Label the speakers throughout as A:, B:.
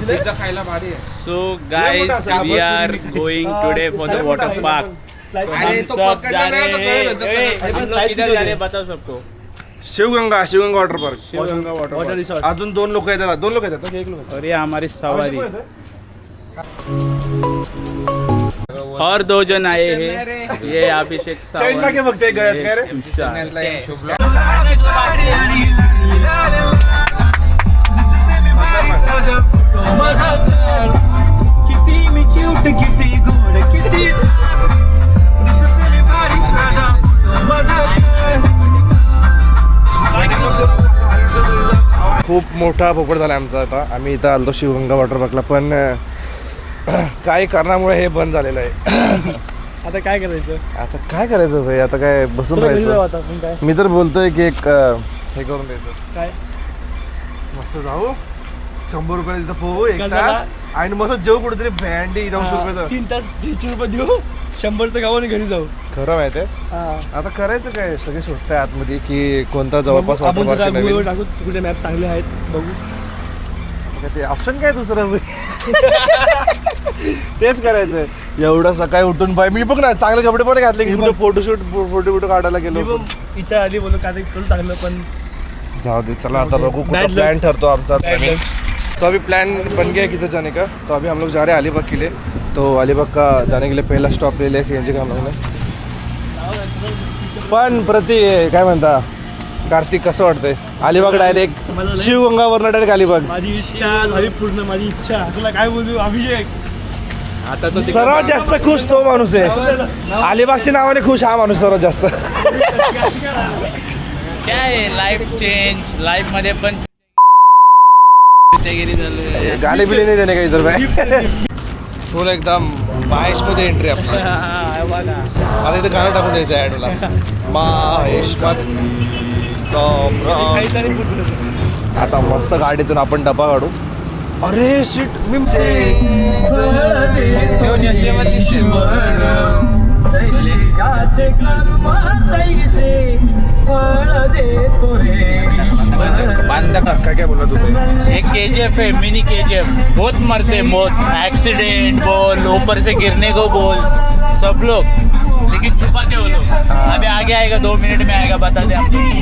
A: So guys, we are going today for the water park. बताओ सबको.
B: Shivganga water park. Water resort. अजून 2 लोक येतात. 2 लोक येतात. 1 लोक.
A: और ये हमारी सवारी. और 2 जन आए हैं. ये अभिषेक सावंत.
B: बघते गळ्यात काय रे. खूप मोठा पोपट झाला आमचा. आता आम्ही इथं आलो शिवगंगा वॉटर पार्कला, पण काही कारणामुळे हे बंद झालेलं आहे.
C: आता काय करायचं
B: भाई. आता काय बसून राहायचं. मी तर बोलतोय की एक हे करून द्यायचं.
C: काय
B: मस्त जाऊ 100 रुपये तिथं पोहू 1 तास आणि मस्त जेव कुठेतरी भेंडी 900 रुपयाचं.
C: 3 तास 300 रुपये देऊ 100चं गावाने घरी जाऊ.
B: खरं माहिती आहे. आता करायचं काय, सगळे सुट्ट्या आतमध्ये की कोणता जवळपास
C: आपण टाकू कुठे मॅप चांगले आहेत बघू.
B: ते ऑप्शन काय दुसरं. तेच करायचं. एवढं सकाळी उठून बाय मी बघ ना चांगले कपडे पण घातले की कुठे फोटो काढायला गेलो.
C: इच्छा आली बोलू काय करू चांगलं, पण
B: जाऊ दे. चला आता बघू कुठं प्लान ठरतो आमचा. तो अभी प्लान बन गया किधर जाने का. तो अभी हम लोग जा रहे हैं अलीबाग के लिए. तो अलीबाग का जाने के लिए पहला स्टॉप ले लिया CNG का हम लोगों ने. पण काय म्हणता कार्तिक, कसं वाटतंय अलिबाग डायरेक्ट शिवगंगावरनं डायरेक्ट अलिबाग.
C: माझी इच्छा झाली पूर्ण. माझी इच्छा तुला काय बोलू अभिषेक.
A: आता तो
B: सर्वात जास्त खुश तो माणूस आहे. अलिबागच्या नावाने खुश हा माणूस सर्वात जास्त.
A: काय आहे लाईफ चेंज. लाईफ मध्ये पण
B: गाली बिली नाही देणे काही तर बाय. फुल एकदम महेश मध्ये एंट्री आपली. आता इथे गाणं टाकून द्यायचं आहे ॲडला. महेश आता मस्त गाडीतून आपण डबा काढू. अरे सीट मी क्या बोला तू.
A: एक KGF है, मिनी KGF. बहुत मरते बहुत. एक्सीडेंट बोल, ऊपर से गिरने को बोल, सब लोग. लेकिन छुपाते वो लोग. अभी आगे आएगा 2 मिनट में आएगा, बता दे आपको.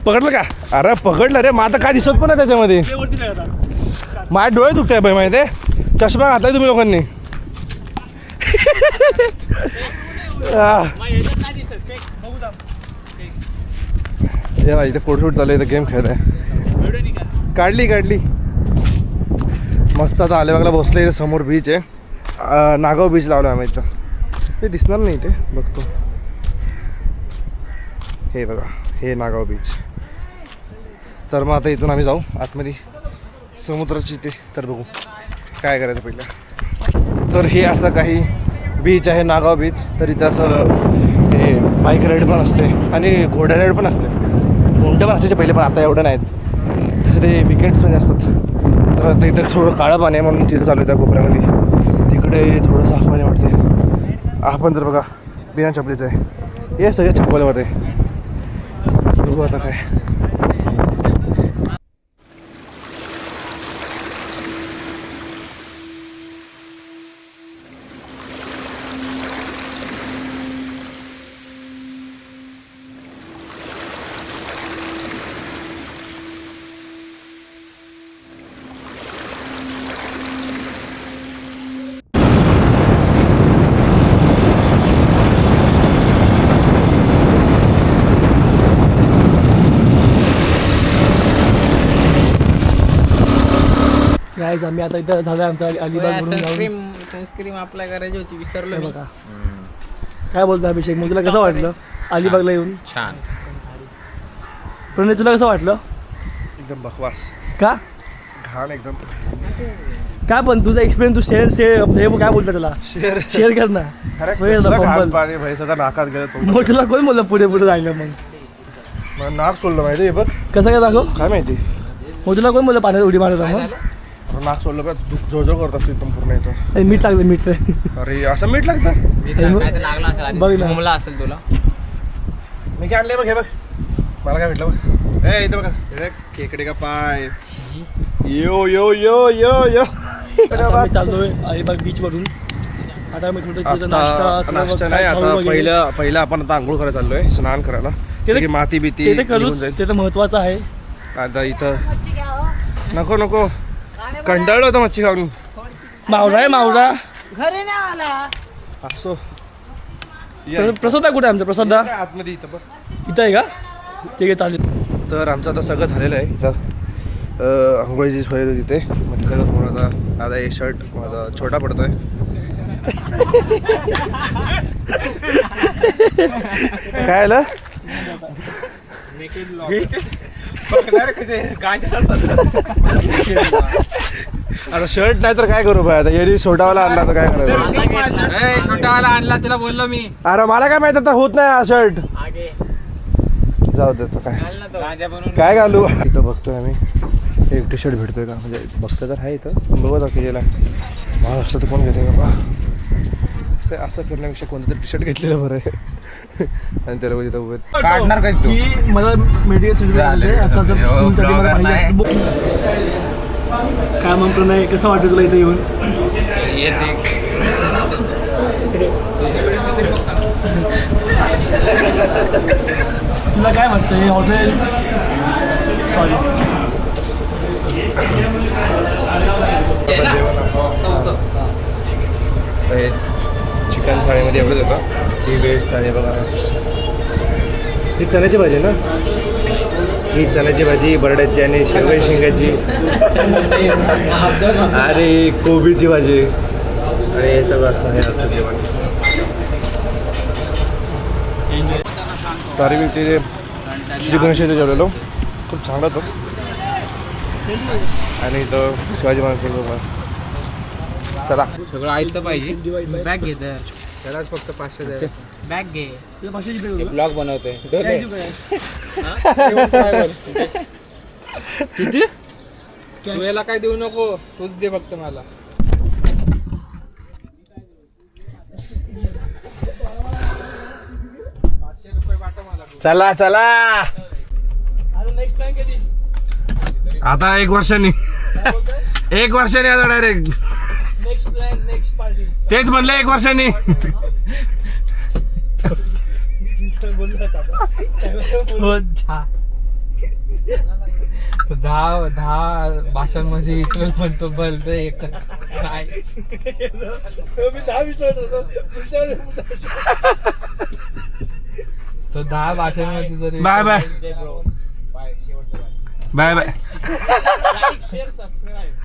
B: पकडलं का. अरे पकडलं रे. मग आता काय दिसत पण नाही त्याच्यामध्ये. माझे डोळे दुखताय बाई माहिती आहे. चष्मा घातलाय तुम्ही लोकांनी. इथे फोटोशूट चालू आहे. इथे गेम खेळत आहे. काढली मस्त. आता अलिबागला बसलो. इथे समोर बीच आहे. नागाव बीच लावला आम्ही इथं. हे दिसणार नाही इथे, बघतो. हे बघा, हे नागाव बीच. तर मग आता इथून आम्ही जाऊ आतमध्ये समुद्राची इथे. तर बघू काय करायचं पहिलं. तर हे असं काही बीच आहे, नागाव बीच. तर इथं असं हे बाईक राईड पण असते आणि घोडा राईड पण असते. उंट पण असायचे पहिले, पण आता एवढं नाहीत. तसे ते विकेंड्समध्ये असतात. तर आता इथं थोडं काळं पाणी आहे म्हणून तिथं चालू आहे त्या कोपऱ्यामध्ये. तिकडे थोडं साफ पाणी वाटते. आपण तर बघा बिना चपलीचं आहे. हे सगळे चप्पलवर आहे. बघू आता काय.
C: गाईज आम्ही आता इथं झालं आमचं अलिबाग
D: सनस्क्रीम अप्लाय करायची होती, विसरलो मी.
C: बघा काय बोलतो अभिषेक. मग तुला कसं वाटलं अलिबागला येऊन?
D: छान.
C: प्रणय तुला कसं वाटलं?
B: एकदम बकवास,
C: का
B: घाण एकदम.
C: काय पण तुझा एक्सपिरियन्स तू शेअर हे काय बोलतो त्याला शेअर कर ना.
B: घाण पाणी भाई सगळं नाकात गेलं.
C: मग तुला कोण बोललं पुढे जायला?
B: मग नाक सोडलं माहिती आहे. बघ
C: कसं काय दाखव.
B: काय माहिती.
C: मग तुला कोण बोललं पाण्यात उडी मारत? मग
B: नाक सोडलं का जोजो करत असतो एकदम पूर्ण येतो.
C: मीठ लागलं मीठ.
B: अरे असं मीठ लागतं.
D: लागला असेल,
C: बघ ना.
D: घुमला असेल तुला.
B: मी काय आणलंय बघ. हे बघ मला काय भेटलं बघ. ए इथं बघा, हे खेकडे का पाय. यो यो यो यो यो.
C: आता आम्ही चाललोय अलिबाग बीच वरून. आता मी थोडं
B: नाश्ता नाही. आता पहिलं आपण आता आंघोळ करायला चाललोय, स्नान करायला.
C: ते
B: माती बिती
C: ते
B: निघून
C: करूच,
B: जाईल.
C: ते तर महत्वाचं आहे.
B: आता इथं नको कंटाळलो होतं मच्छी खाऊन.
C: मावरा आहे मावरा.
D: घरी नाही आला.
B: असो.
C: प्रसाद कुठे आहे आमचा? प्रसाद
B: आतमध्ये इथं बघ.
C: इथं आहे का? ठीक आहे चालेल.
B: तर आमचं आता सगळं झालेलं आहे. इथं आंघोळीची सोय होती तिथे. मग ते सगळं पूर्ण आता हे शर्ट माझा छोटा पडतोय. काय आलं? आता शर्ट नाही तर काय करू भाई. आता एरी छोटावाला आणला तर काय करायचं?
D: छोटावाला आणला तुला बोललो मी.
B: अरे मला काय माहित आता होत नाही हा शर्ट. जाऊ दे तर काय घालू. इथं बघतोय आम्ही एक टी शर्ट भेटतोय का, म्हणजे बघतो तर आहे इथं. बघत की गेला महाराष्ट्रात कोण घेते बाबा. असं करण्यापेक्षा कोणतं तरी टी शर्ट घेतलेलं बरं आहे. आणि त्याला तिथं उभे
D: काढणार काय तू?
C: की मला मेडिकल सर्टिफिकेट असं काय मग प्रणय कसं वाटतं तुला इथे येऊन? तुला काय वाटतं हे हॉटेल? सॉरी
B: चिकन थाळीमध्ये एवढंच होतं. ही व्हेज थाळी बघा. ही चण्याची भाजी ना. ही चण्याची भाजी, बरड्याची आणि शेवगाई शेंगाची. अरे कोबीची भाजी. आणि हे सगळं असं आहे आजचं जेवण. तरी मी ते श्री गणेश इथे जेवलेलो. खूप चांगला होतो. आणि इथं शिवाजी महाराजांचं. चला
D: सगळं ऐकलं पाहिजे. बॅग घे तर त्यालाच फक्त 500 बॅग घे. ब्लॉग बनवतोय.
C: किती
D: तू याला काय देऊ नको, तूच दे फक्त मला.
B: चला चला. आता 1 वर्षांनी आता डायरेक्ट
C: नेक्स्ट पार्टी
B: तेच म्हणलं 1 वर्षांनी.
D: दहा भाषांमध्ये विचार पण तो बोलतो एकच काय. तो 10 भाषांमध्ये जरी.
B: Bye bye. Bye bye.